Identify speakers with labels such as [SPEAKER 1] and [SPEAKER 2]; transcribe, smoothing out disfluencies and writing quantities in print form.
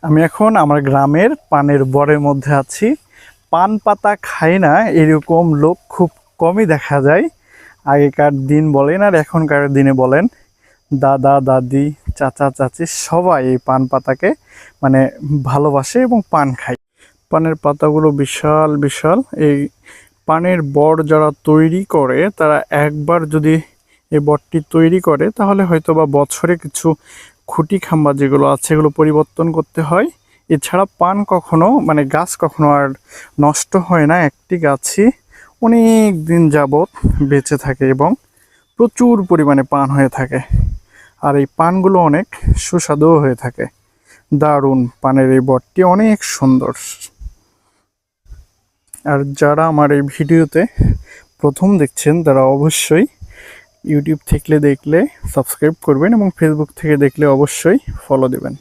[SPEAKER 1] আমি এখন আমার গ্রামের পানের বরের মধ্যে আছি। পান পাতা খাই না এরকম লোক খুব কমই দেখা যায়। আগেকার দিন বলেন আর এখনকার দিনে বলেন, দাদা দাদি চাচা চাচি সবাই এই পান পাতাকে মানে ভালোবাসে এবং পান খায়। পানের পাতাগুলো বিশাল বিশাল। এই পানের বড় যারা তৈরি করে তারা একবার যদি এই বটটি তৈরি করে তাহলে হয়তো বা বছরে কিছু খুঁটি খাম্বা যেগুলো আছে এগুলো পরিবর্তন করতে হয়। এছাড়া পান কখনো মানে গাছ কখনো আর নষ্ট হয় না। একটি গাছই অনেক দিন যাবৎ বেঁচে থাকে এবং প্রচুর পরিমাণে পান হয়ে থাকে। আর এই পানগুলো অনেক সুস্বাদুও হয়ে থাকে। দারুণ, পানের এই বটটি অনেক সুন্দর। আর যারা আমার এই ভিডিওতে প্রথম দেখছেন তারা অবশ্যই ইউটিউব থেকে দেখলে সাবস্ক্রাইব করবেন এবং ফেসবুক থেকে দেখলে অবশ্যই ফলো দেবেন।